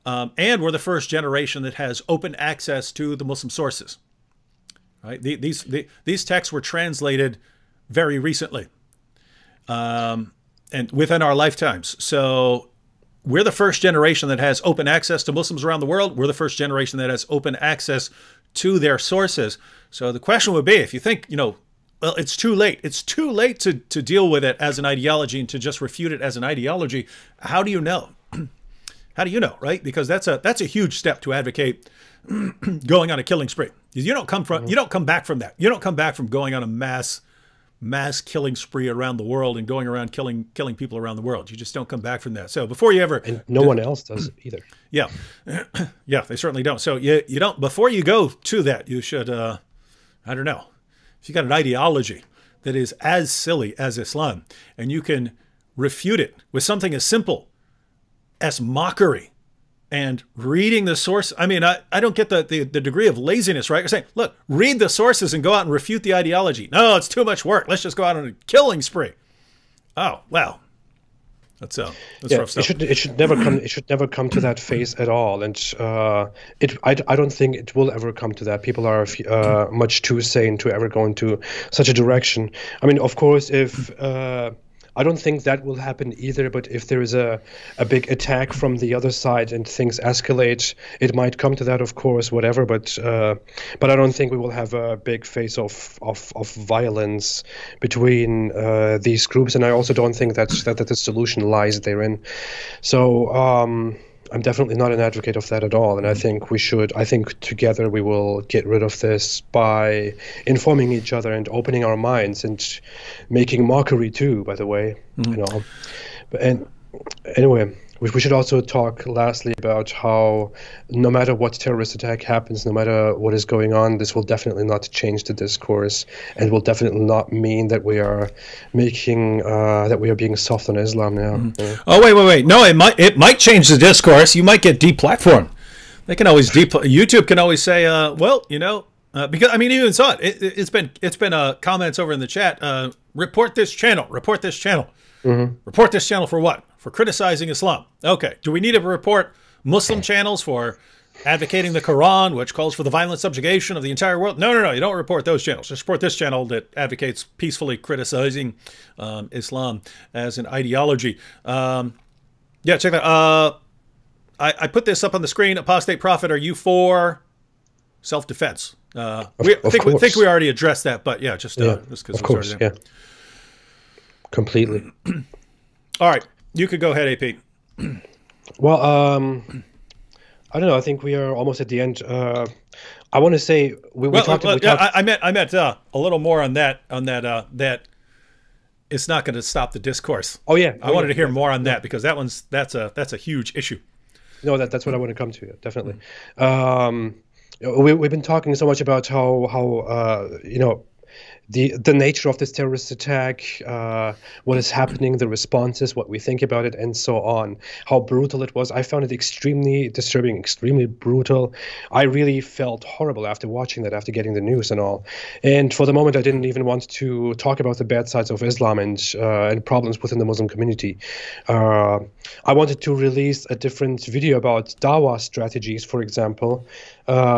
And we're the first generation that has open access to the Muslim sources. Right? These texts were translated very recently, and within our lifetimes. So we're the first generation that has open access to Muslims around the world. We're the first generation that has open access to their sources. So the question would be, if you think, well, it's too late. It's too late to deal with it as an ideology and to just refute it as an ideology. How do you know? How do you know, right? Because that's a huge step to advocate going on a killing spree. You don't come back from that. You don't come back from going on a mass killing spree around the world and going around killing people around the world. You just don't come back from that. So before you ever, and no one else does either. Yeah, yeah, they certainly don't. So you don't, before you go to that, you should I don't know, if you got an ideology that is as silly as Islam, and you can refute it with something as simple as mockery and reading the source. I mean, I don't get the degree of laziness, right? You're saying, look, read the sources and go out and refute the ideology. No, it's too much work. Let's just go out on a killing spree. Oh, well, that's rough stuff. It should never come to that phase at all. And I don't think it will ever come to that. People are much too sane to ever go into such a direction. I mean, of course, if I don't think that will happen either, but if there is a big attack from the other side and things escalate, it might come to that, of course, whatever. But I don't think we will have a big phase of violence between these groups, and I also don't think that the solution lies therein. So I'm definitely not an advocate of that at all, and I think together we will get rid of this by informing each other and opening our minds and making mockery too, by the way. And anyway, we should also talk lastly about how no matter what terrorist attack happens, no matter what is going on, this will definitely not change the discourse, and will definitely not mean that we are making that we are being soft on Islam now. Oh, wait. No, it might change the discourse. You might get deplatformed. They can always YouTube can always say, well, you know, because I mean, you even saw it. It's been comments over in the chat. Report this channel. Report this channel. Report this channel for what? For criticizing Islam. Okay. Do we need to report Muslim channels for advocating the Quran, which calls for the violent subjugation of the entire world? No. You don't report those channels. Just report this channel that advocates peacefully criticizing Islam as an ideology. Yeah, check that. I put this up on the screen. Apostate Prophet, are you for self-defense? I think we already addressed that, but yeah, just because of course, yeah, completely. All right, you could go ahead, AP. Well, I don't know. I think we are almost at the end. I want to say I meant a little more on that. That it's not going to stop the discourse. Oh yeah, I wanted to hear more on that because that's a huge issue. No, that's what I want to come to. Definitely. We've been talking so much about how you know, the nature of this terrorist attack, what is happening, the responses, what we think about it, and so on. How brutal it was. I found it extremely disturbing, extremely brutal. I really felt horrible after watching that, after getting the news and all. And for the moment, I didn't even want to talk about the bad sides of Islam and problems within the Muslim community. I wanted to release a different video about dawah strategies, for example,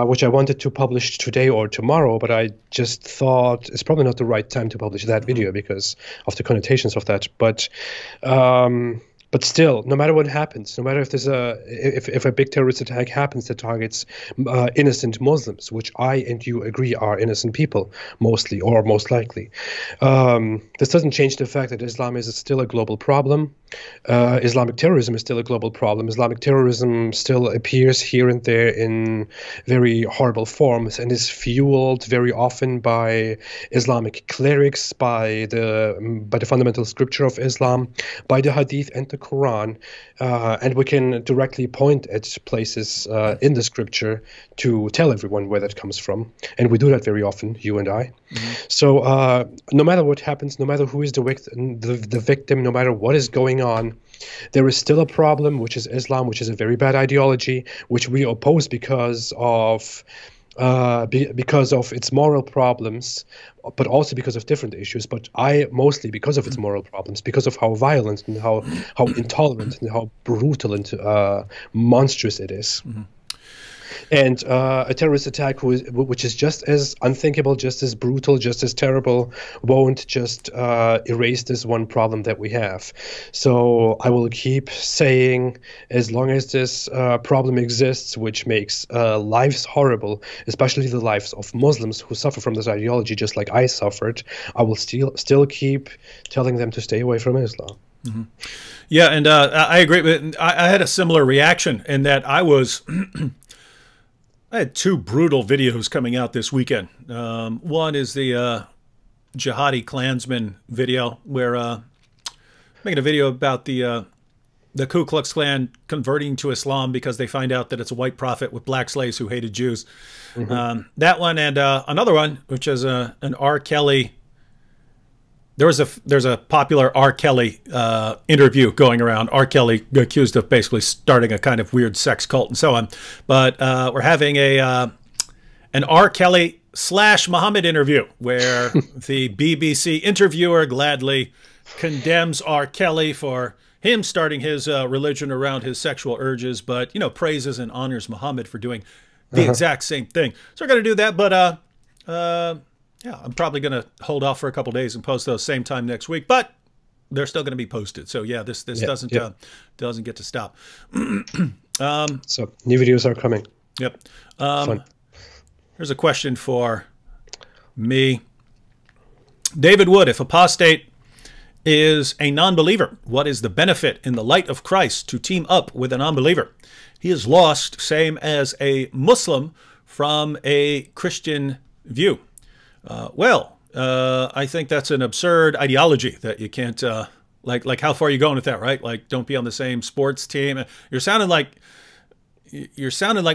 which I wanted to publish today or tomorrow, but I just thought it's probably not the right time to publish that video because of the connotations of that. But still, no matter what happens, no matter if there's if a big terrorist attack happens that targets innocent Muslims, which I and you agree are innocent people, mostly or most likely, this doesn't change the fact that Islam is still a global problem. Islamic terrorism is still a global problem. Islamic terrorism still appears here and there in very horrible forms and is fueled very often by Islamic clerics, by the fundamental scripture of Islam, by the Hadith and the Quran, and we can directly point at places in the scripture to tell everyone where that comes from, and we do that very often, you and I. So no matter what happens, no matter who is the victim, no matter what is going on, there is still a problem, which is Islam, which is a very bad ideology, which we oppose because of its moral problems, but also because of different issues. But I mostly because of its moral problems, because of how violent and how intolerant and how brutal and monstrous it is. And a terrorist attack which is just as unthinkable, just as brutal, just as terrible, won't just erase this one problem that we have. So I will keep saying, as long as this problem exists, which makes lives horrible, especially the lives of Muslims who suffer from this ideology, just like I suffered, I will still keep telling them to stay away from Islam. Yeah, and I agree. But I had a similar reaction in that I had two brutal videos coming out this weekend. One is the Jihadi Klansman video, where making a video about the Ku Klux Klan converting to Islam because they find out that it's a white prophet with black slaves who hated Jews. That one and another one, which is an R. Kelly. There's a popular R. Kelly interview going around. R. Kelly accused of basically starting a kind of weird sex cult and so on. But we're having an R. Kelly / Muhammad interview where the BBC interviewer gladly condemns R. Kelly for him starting his religion around his sexual urges, but praises and honors Muhammad for doing the exact same thing. So we're going to do that, but yeah, I'm probably going to hold off for a couple of days and post those same time next week, but they're still going to be posted. So yeah, this doesn't get to stop. So new videos are coming. Yep. Here's a question for me. David Wood, if Apostate is a non-believer, what is the benefit in the light of Christ to team up with a non-believer? He is lost, same as a Muslim from a Christian view. I think that's an absurd ideology that you can't Like how far are you going with that, right? Like, don't be on the same sports team. You're sounding like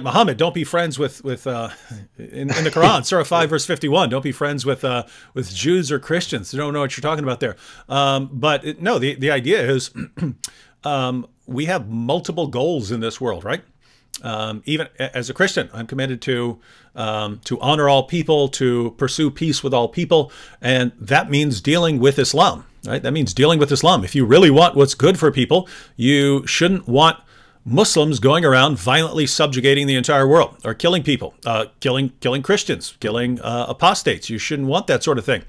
Muhammad. Don't be friends with in the Quran, Surah 5 verse 51. Don't be friends with Jews or Christians. You don't know what you're talking about there. No, the idea is we have multiple goals in this world, right? Even as a Christian, I'm committed to honor all people, to pursue peace with all people, and that means dealing with Islam, right? That means dealing with Islam. If you really want what's good for people, you shouldn't want Muslims going around violently subjugating the entire world or killing people, killing Christians, killing apostates. You shouldn't want that sort of thing.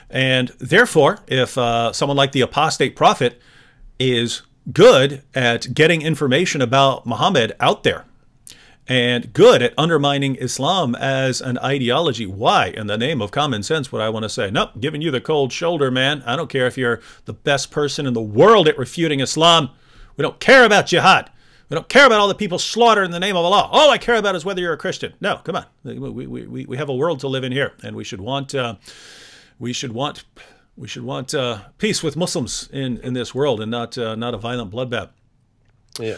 And therefore, if someone like the apostate prophet is good at getting information about Muhammad out there and good at undermining Islam as an ideology, why, in the name of common sense, would I want to say, nope, giving you the cold shoulder, man. I don't care if you're the best person in the world at refuting Islam. We don't care about jihad. We don't care about all the people slaughtered in the name of Allah. All I care about is whether you're a Christian. No, come on. We have a world to live in here, and we should want peace with Muslims in this world, and not a violent bloodbath. Yeah.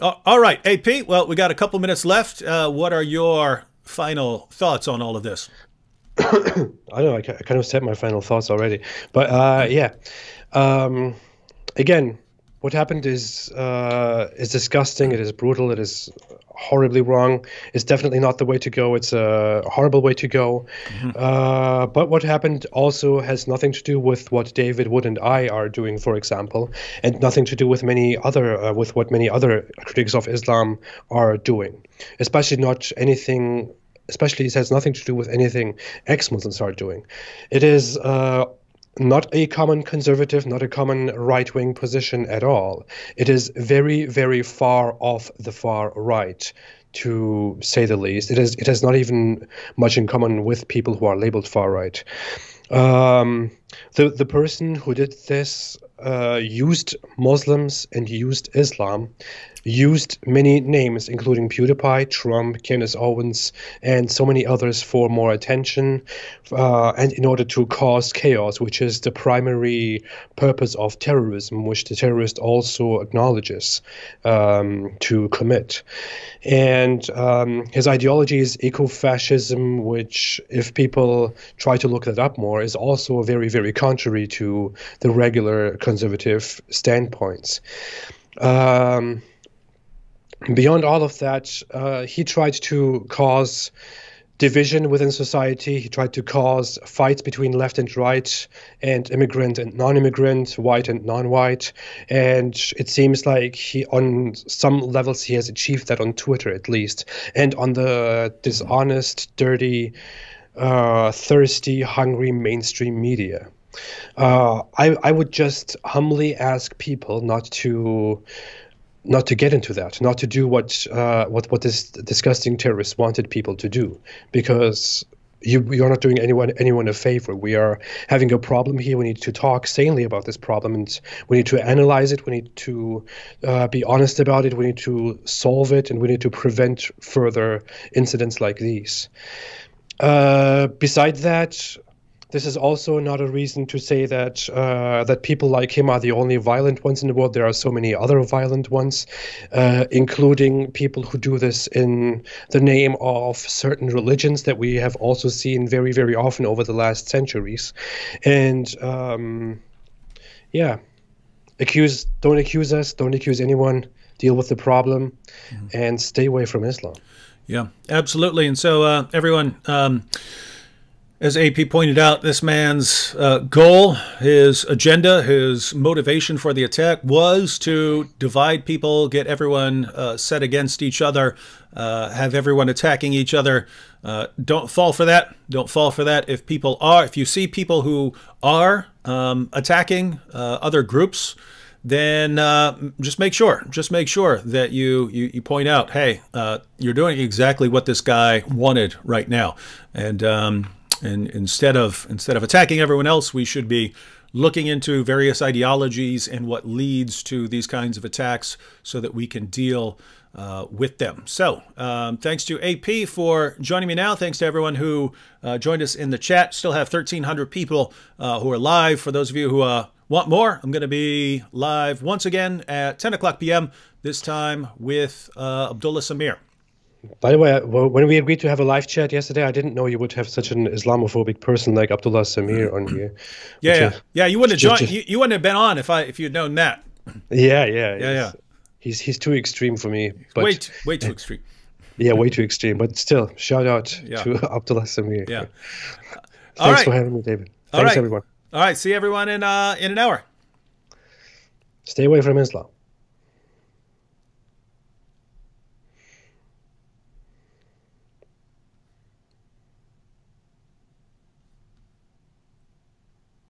All right, AP. Well, we got a couple minutes left. What are your final thoughts on all of this? I know I kind of said my final thoughts already, but yeah. Again, what happened is disgusting. It is brutal. It is horribly wrong. It's definitely not the way to go. It's a horrible way to go. Mm-hmm. But what happened also has nothing to do with what David Wood and I are doing, for example, and nothing to do with what many other critics of Islam are doing. Especially it has nothing to do with anything ex-Muslims are doing. It is not a common conservative, not a common right-wing position at all. It is very, very far off the far right, to say the least. It has not even much in common with people who are labeled far right. The person who did this used Muslims and used Islam, used many names, including PewDiePie, Trump, Candace Owens, and so many others for more attention, and in order to cause chaos, which is the primary purpose of terrorism, which the terrorist also acknowledges to commit. And his ideology is eco-fascism, which, if people try to look that up more, is also very, very contrary to the regular conservative standpoints. Beyond all of that, he tried to cause division within society. He tried to cause fights between left and right, and immigrant and non-immigrant, white and non-white. And it seems like on some levels he has achieved that on Twitter, at least, and on the dishonest, dirty, thirsty, hungry mainstream media. I would just humbly ask people not to get into that, not to do what this disgusting terrorist wanted people to do, because you're not doing anyone a favor. We are having a problem here. We need to talk sanely about this problem, and we need to analyze it. We need to be honest about it. We need to solve it, and we need to prevent further incidents like these. Besides that, this is also not a reason to say that people like him are the only violent ones in the world. There are so many other violent ones, including people who do this in the name of certain religions that we have also seen very, very often over the last centuries. And yeah, don't accuse us, don't accuse anyone, deal with the problem, and stay away from Islam. Yeah, absolutely. And so everyone, as AP pointed out, this man's goal, his agenda, his motivation for the attack was to divide people, get everyone set against each other, have everyone attacking each other. Don't fall for that. Don't fall for that. If you see people who are attacking other groups, then just make sure that you point out, hey, you're doing exactly what this guy wanted right now. And instead of attacking everyone else, we should be looking into various ideologies and what leads to these kinds of attacks so that we can deal with them. So thanks to AP for joining me now. Thanks to everyone who joined us in the chat. Still have 1,300 people who are live. For those of you who want more, I'm going to be live once again at 10 o'clock p.m., this time with Abdullah Samir. By the way, when we agreed to have a live chat yesterday, I didn't know you would have such an Islamophobic person like Abdullah Samir on here. Yeah. You wouldn't have joined. You wouldn't have been on if you'd known that. Yeah. He's too extreme for me. But way too extreme. Yeah, way too extreme. But still, shout out to Abdullah Samir. Yeah. Thanks for having me, David. Thanks, everyone. All right. See everyone in an hour. Stay away from Islam.